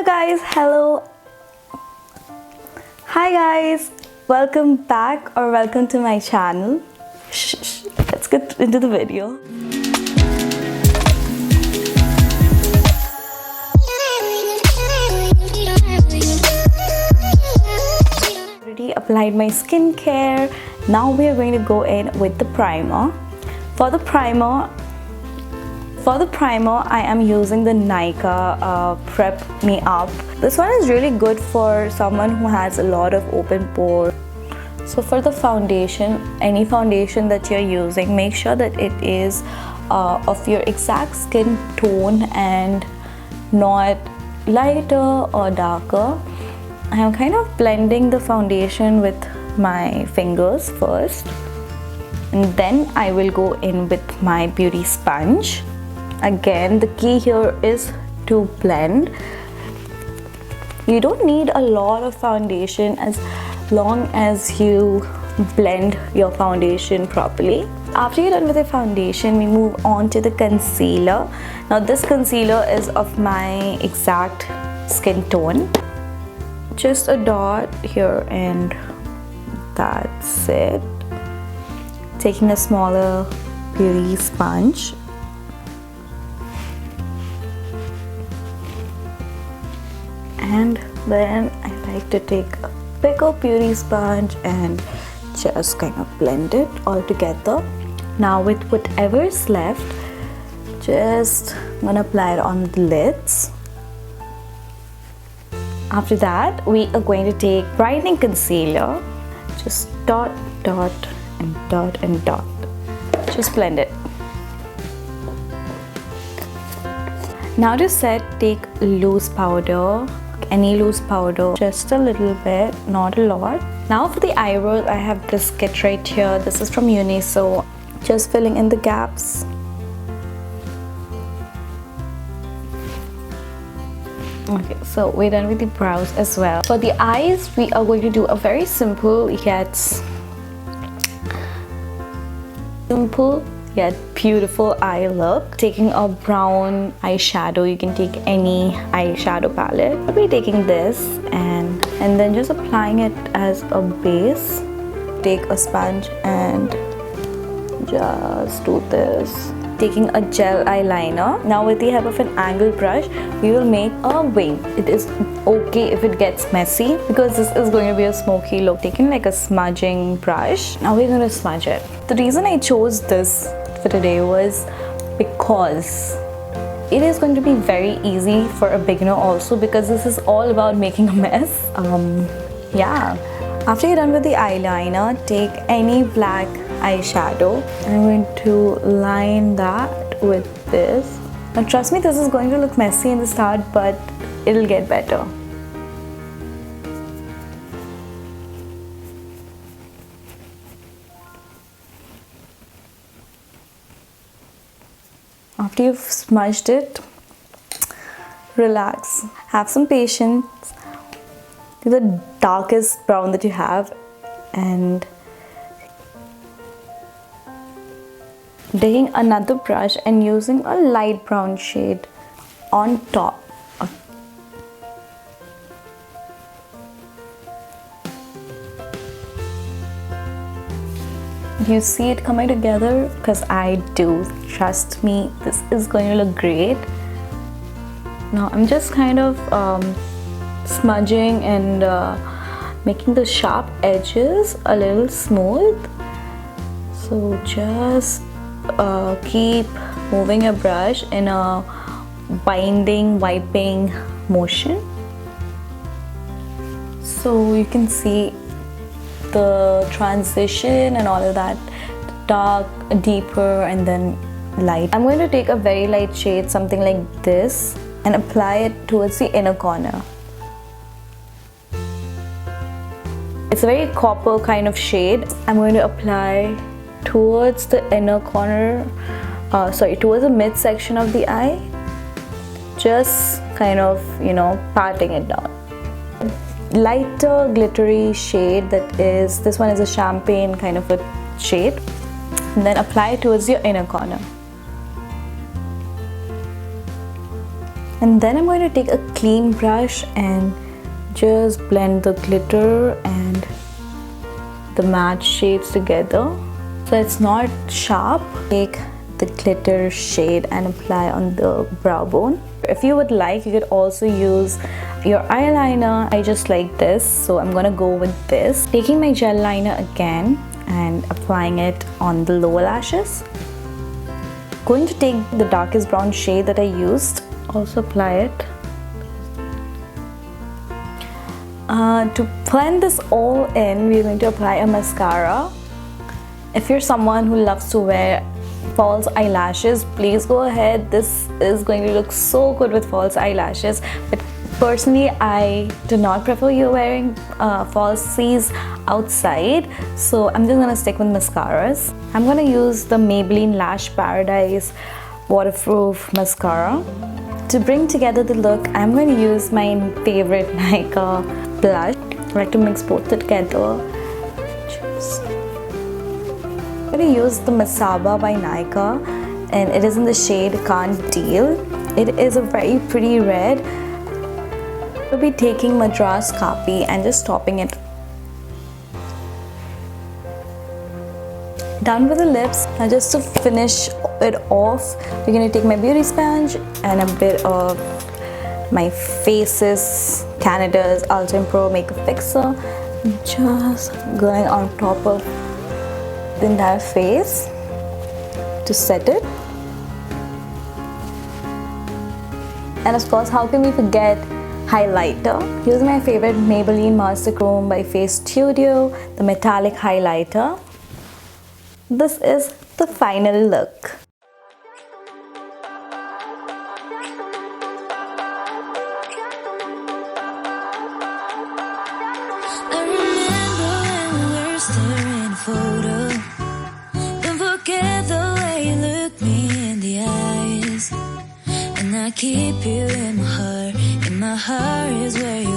Hello. Hi guys, welcome back or welcome to my channel. Let's get into the video. Already applied my skincare. Now we are going to go in with the primer. For the primer, I am using the Nykaa Prep Me Up. This one is really good for someone who has a lot of open pores. So for the foundation, any foundation that you're using, make sure that it is of your exact skin tone and not lighter or darker. I am kind of blending the foundation with my fingers first, and then I will go in with my beauty sponge. Again, the key here is to blend. You don't need a lot of foundation as long as you blend your foundation properly. After you're done with the foundation, we move on to the concealer. Now this concealer is of my exact skin tone. Just a dot here and that's it. Taking a smaller beauty sponge. And then I like to take a bigger beauty sponge and just kind of blend it all together. Now with whatever is left, just gonna apply it on the lids. After that, we are going to take brightening concealer. Just dot, dot, and dot, and dot. Just blend it. Now to set, take loose powder. Any loose powder, just a little bit, not a lot. Now for the eyebrows, I have this kit right here. This is from Uniso. Just filling in the gaps. Okay, so we're done with the brows as well. For the eyes, we are going to do a very simple yet beautiful eye look. Taking a brown eyeshadow, you can take any eyeshadow palette. I'll be taking this and then just applying it as a base. Take a sponge and just do this. Taking a gel eyeliner. Now with the help of an angle brush, we will make a wing. It is okay if it gets messy because this is going to be a smoky look. Taking like a smudging brush. Now we're going to smudge it. The reason I chose this for today was because it is going to be very easy for a beginner also, because this is all about making a mess. Yeah. After you're done with the eyeliner, take any black eyeshadow. I'm going to line that with this. Now trust me, this is going to look messy in the start, but it'll get better. After you've smudged it, relax. Have some patience. Do the darkest brown that you have and taking another brush and using a light brown shade on top. You see it coming together? Because I do. Trust me, this is going to look great. Now I'm just kind of smudging and making the sharp edges a little smooth. So just keep moving your brush in a wiping motion. So you can see the transition and all of that, dark, deeper, and then light. I'm going to take a very light shade, something like this, and apply it towards the inner corner. It's a very copper kind of shade. I'm going to apply towards the inner corner, towards the midsection of the eye. Just kind of, patting it down. Lighter glittery shade, this one is a champagne kind of a shade, and then apply it towards your inner corner. And then I'm going to take a clean brush and just blend the glitter and the matte shades together so it's not sharp. Take the glitter shade and apply on the brow bone. If you would like, you could also use your eyeliner. I just like this, so I'm gonna go with this. Taking my gel liner again and applying it on the lower lashes. Going to take the darkest brown shade that I used, also apply it. To blend this all in, we're going to apply a mascara. If you're someone who loves to wear false eyelashes, please go ahead. This is going to look so good with false eyelashes, but personally I do not prefer you wearing falsies outside, so I'm just gonna stick with mascaras. I'm gonna use the Maybelline Lash Paradise waterproof mascara. To bring together the look, I'm going to use my favorite Nika blush. I like to mix both together. I'm going to use the Masaba by Nika, and it is in the shade Can't Deal. It is a very pretty red. I'll be taking Madras Kapi and just topping it. Done with the lips. Now just to finish it off, we're going to take my beauty sponge and a bit of my Faces Canada's Ultra Pro Makeup Fixer. Just going on top of the entire face to set it. And of course, how can we forget highlighter? Using my favorite Maybelline Master Chrome by Face Studio, the metallic highlighter. This is the final look. I remember when we were staring photo. Don't forget the way you look me in the eyes. And I keep you in my heart is where you